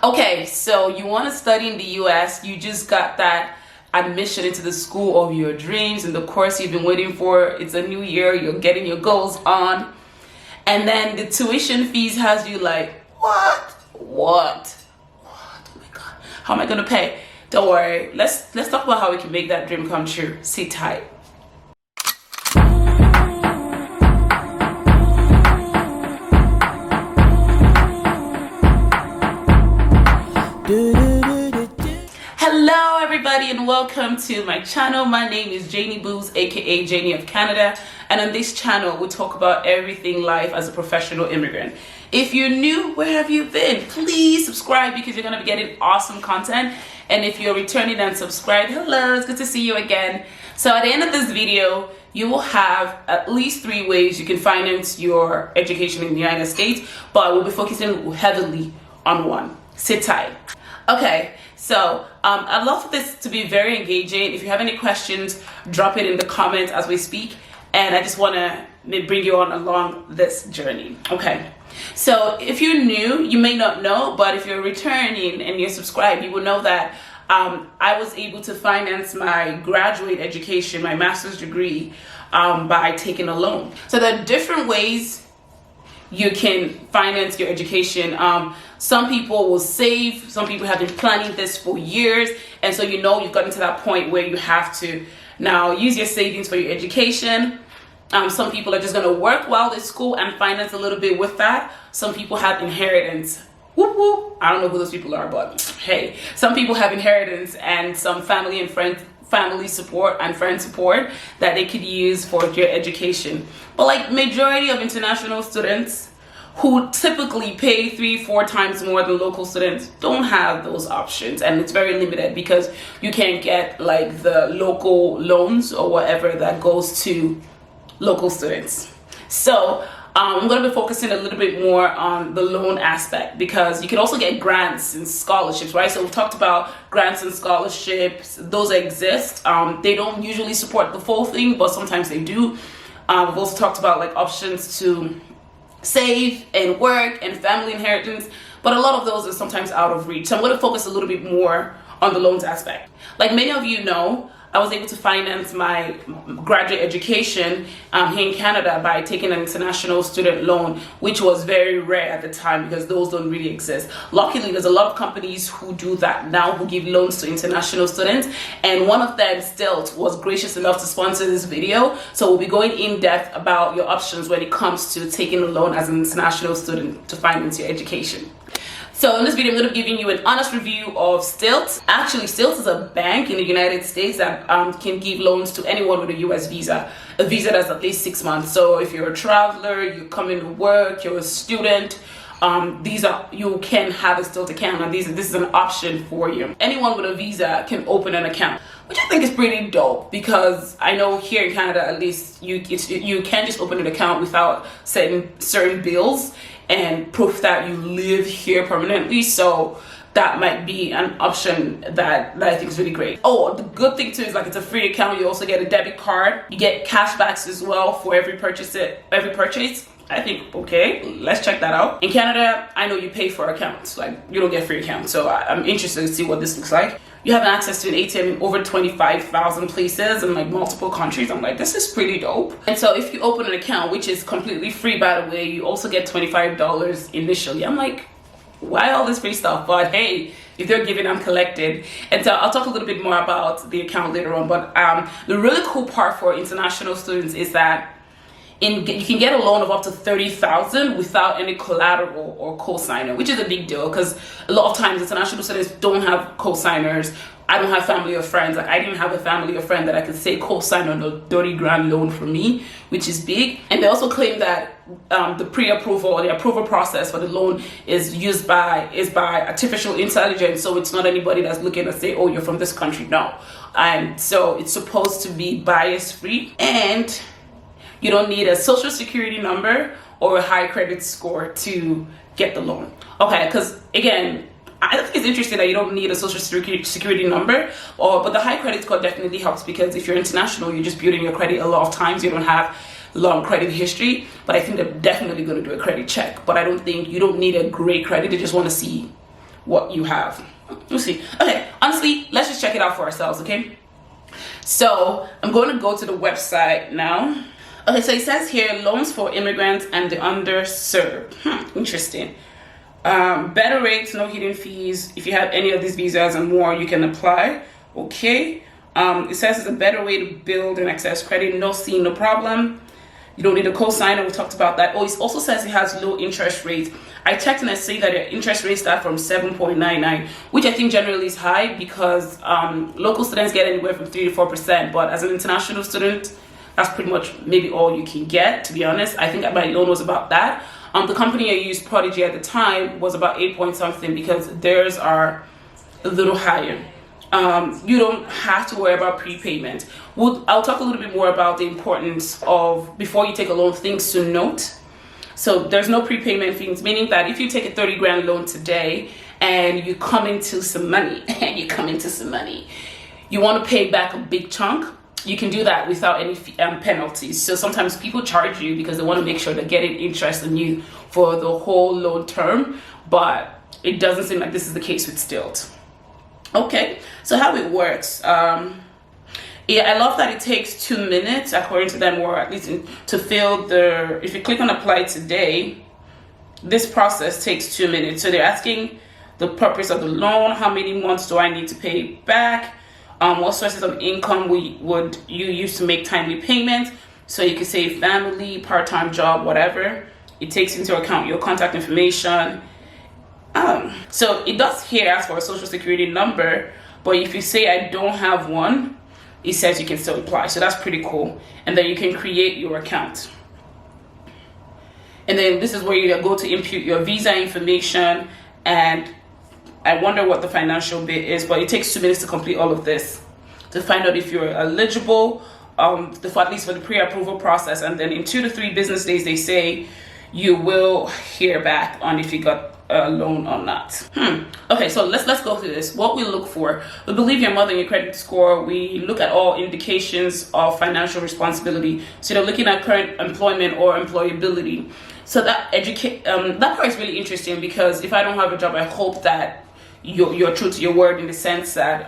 Okay, so you want to study in the US, you just got that admission into the school of your dreams and the course you've been waiting for. It's a new year, you're getting your goals on, and then the tuition fees has you like, what? Oh my God, how am I gonna pay? Don't worry, let's talk about how we can make that dream come true. Sit tight. Hello everybody and welcome to my channel. My name is Janie Booz, aka Janie of Canada, and on this channel we talk about everything life as a professional immigrant. If you're new, where have you been? Please subscribe because you're going to be getting awesome content. And if you're returning and subscribed, hello, it's good to see you again. So at the end of this video, you will have at least 3 ways you can finance your education in the United States, but we'll be focusing heavily on one. Sit tight. Okay, so I'd love for this to be very engaging. If you have any questions, drop it in the comments as we speak, and I just want to bring you on along this journey. Okay, so if you're new, you may not know, but if you're returning and you're subscribed, you will know that I was able to finance my graduate education, my master's degree, by taking a loan. So there are different ways you can finance your education. Some people will save, some people have been planning this for years, and so you've gotten to that point where you have to now use your savings for your education. Some people are just going to work while they're school and finance a little bit with that. Some people have inheritance. Whoop whoop. I don't know who those people are, but hey, some people have inheritance and some family support and friend support that they could use for your education. But like majority of international students who typically pay 3-4 times more than local students don't have those options, and it's very limited because you can't get like the local loans or whatever that goes to local students. So I'm going to be focusing a little bit more on the loan aspect because you can also get grants and scholarships, right? So we've talked about grants and scholarships. Those exist. They don't usually support the full thing, but sometimes they do. We've also talked about like options to save and work and family inheritance, but a lot of those are sometimes out of reach. So I'm going to focus a little bit more on the loans aspect. Like many of you know, I was able to finance my graduate education here in Canada by taking an international student loan, which was very rare at the time because those don't really exist. Luckily, there's a lot of companies who do that now, who give loans to international students, and one of them, Stilt, was gracious enough to sponsor this video. So we'll be going in depth about your options when it comes to taking a loan as an international student to finance your education. So in this video, I'm going to be giving you an honest review of Stilt. Actually, Stilt is a bank in the United States that can give loans to anyone with a US visa, a visa that's at least 6 months. So if you're a traveler, you come into work, you're a student, you can have a Stilt account, and this is an option for you. Anyone with a visa can open an account, which I think is pretty dope because I know here in Canada, at least, you can't just open an account without setting certain bills and proof that you live here permanently. So that might be an option that I think is really great. Oh, the good thing too is like it's a free account. You also get a debit card. You get cashbacks as well for every purchase. I think, okay, let's check that out. In Canada, I know you pay for accounts. Like you don't get free accounts. So I'm interested to see what this looks like. You have access to an ATM in over 25,000 places in like multiple countries. I'm like, this is pretty dope. And so if you open an account, which is completely free, by the way, you also get $25 initially. I'm like, why all this free stuff? But hey, if they're giving, I'm collected. And so I'll talk a little bit more about the account later on. But the really cool part for international students is that you can get a loan of up to $30,000 without any collateral or co-signer, which is a big deal because a lot of times international students don't have co-signers. I don't have family or friends. Like I didn't have a family or friend that I could say co-sign on a 30-grand loan for me, which is big. And they also claim that the pre-approval or the approval process for the loan is by artificial intelligence. So it's not anybody that's looking to say, oh, you're from this country. No. And so it's supposed to be bias-free, and you don't need a social security number or a high credit score to get the loan. Okay, because again, I think it's interesting that you don't need a social security number, but the high credit score definitely helps because if you're international, you're just building your credit a lot of times. You don't have long credit history, but I think they're definitely going to do a credit check. But I don't think you don't need a great credit. They just want to see what you have. We'll see. Okay, honestly, let's just check it out for ourselves, okay? So I'm going to go to the website now. Okay, so it says here, loans for immigrants and the underserved. Interesting. Better rates, no hidden fees. If you have any of these visas and more, you can apply. Okay. It says it's a better way to build and access credit. No C, no problem. You don't need a co-signer. We talked about that. Oh, it also says it has low interest rates. I checked and I see that the interest rates start from 7.99, which I think generally is high because local students get anywhere from 3 to 4%. But as an international student, that's pretty much maybe all you can get, to be honest. I think my loan was about that. The company I used, Prodigy, at the time was about 8 point something because theirs are a little higher. You don't have to worry about prepayment. I'll talk a little bit more about the importance of, before you take a loan, things to note. So there's no prepayment fees, meaning that if you take a 30 grand loan today and you come into some money, you want to pay back a big chunk, you can do that without any penalties. So sometimes people charge you because they want to make sure they're getting interest on you for the whole loan term, but it doesn't seem like this is the case with Stilt. Okay, so how it works. Yeah, I love that it takes 2 minutes, according to them, or at least to fill if you click on apply today, this process takes 2 minutes. So they're asking the purpose of the loan, how many months do I need to pay back, what sources of income would you use to make timely payments. So you can say family, part-time job, whatever. It takes into account your contact information. So it does here ask for a social security number, but if you say I don't have one, it says you can still apply. So that's pretty cool. And then you can create your account. And then this is where you go to input your visa information, and I wonder what the financial bit is, but it takes 2 minutes to complete all of this to find out if you're eligible, at least for the pre-approval process. And then in 2 to 3 business days, they say you will hear back on if you got a loan or not. Okay, so let's go through this. What we look for: we believe your mother and your credit score. We look at all indications of financial responsibility. So they're looking at current employment or employability. So that that part is really interesting, because if I don't have a job, I hope that you're true to your word in the sense that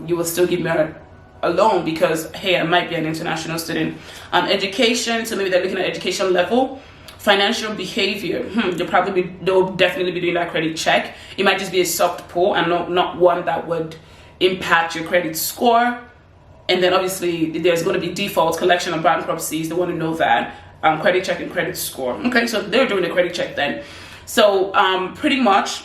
you will still give me a loan, because hey, I might be an international student. Education, so maybe they're looking at education level. Financial behavior, they'll definitely be doing that credit check. It might just be a soft pull and not one that would impact your credit score. And then obviously there's going to be defaults, collection of bankruptcies. They want to know that. Credit check and credit score. Okay, so they're doing a credit check then. So pretty much,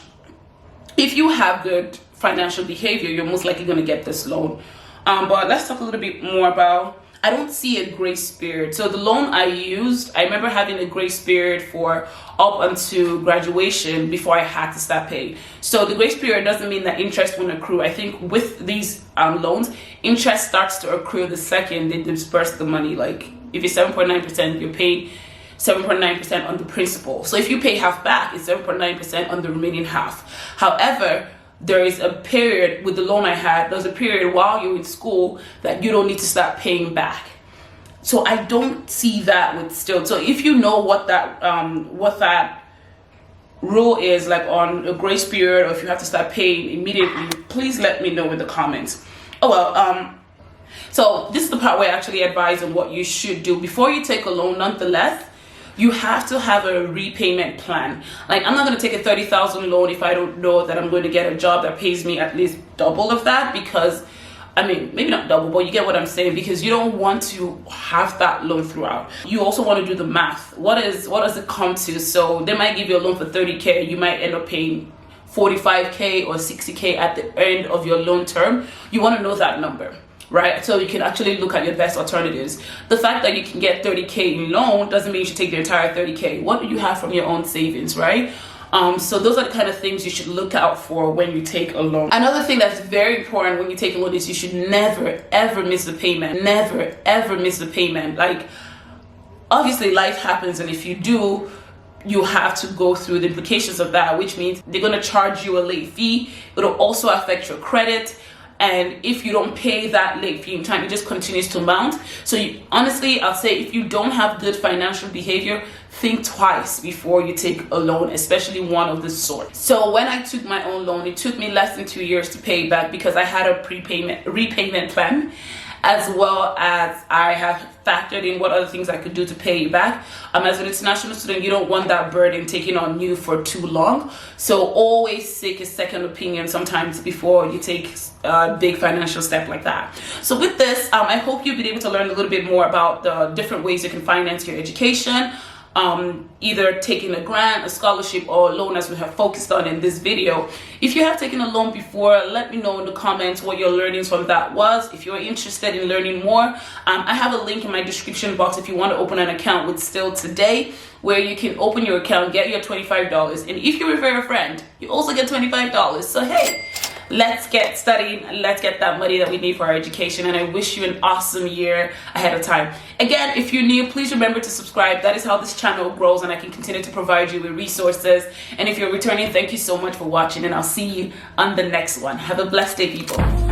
if you have good financial behavior, you're most likely going to get this loan. But let's talk a little bit more about, I don't see a grace period. So the loan I used, I remember having a grace period for up until graduation before I had to start paying. So the grace period doesn't mean that interest won't accrue. I think with these loans, interest starts to accrue the second they disperse the money. Like if it's 7.9%, you're paying 7.9% on the principal. So if you pay half back, it's 7.9% on the remaining half. However, there is a period with the loan I had, there's a period while you're in school that you don't need to start paying back. So I don't see that with Stilt. So if you know what that rule is, like on a grace period, or if you have to start paying immediately, please let me know in the comments. So this is the part where I actually advise on what you should do before you take a loan. Nonetheless, you have to have a repayment plan. Like, I'm not going to take a 30,000 loan if I don't know that I'm going to get a job that pays me at least double of that, because I mean, maybe not double, but you get what I'm saying, because you don't want to have that loan throughout. You also want to do the math. What does it come to? So they might give you a loan for 30K, you might end up paying 45K or 60K at the end of your loan term. You want to know that number, right? So you can actually look at your best alternatives. The fact that you can get 30K in loan doesn't mean you should take the entire 30K. What do you have from your own savings, right? So those are the kind of things you should look out for when you take a loan. Another thing that's very important when you take a loan is you should never, ever miss the payment. Never, ever miss the payment. Like, obviously life happens, and if you do, you have to go through the implications of that, which means they're going to charge you a late fee. It'll also affect your credit. and if you don't pay that late fee in time, it just continues to mount. So honestly, I'll say if you don't have good financial behavior, think twice before you take a loan, especially one of this sort. So when I took my own loan, it took me less than 2 years to pay it back because I had a repayment plan, as well as I have factored in what other things I could do to pay you back. As an international student, you don't want that burden taken on you for too long. So always seek a second opinion sometimes before you take a big financial step like that. So with this, I hope you'll be able to learn a little bit more about the different ways you can finance your education. Either taking a grant, a scholarship, or a loan, as we have focused on in this video. If you have taken a loan before, let me know in the comments what your learnings from that was. If you're interested in learning more, I have a link in my description box if you want to open an account with Still Today, where you can open your account, get your $25, and if you refer a friend, you also get $25. So hey, let's get studying, let's get that money that we need for our education, and I wish you an awesome year ahead of time. Again, if you're new, please remember to subscribe. That is how this channel grows and I can continue to provide you with resources. And if you're returning, thank you so much for watching, and I'll see you on the next one. Have a blessed day, people.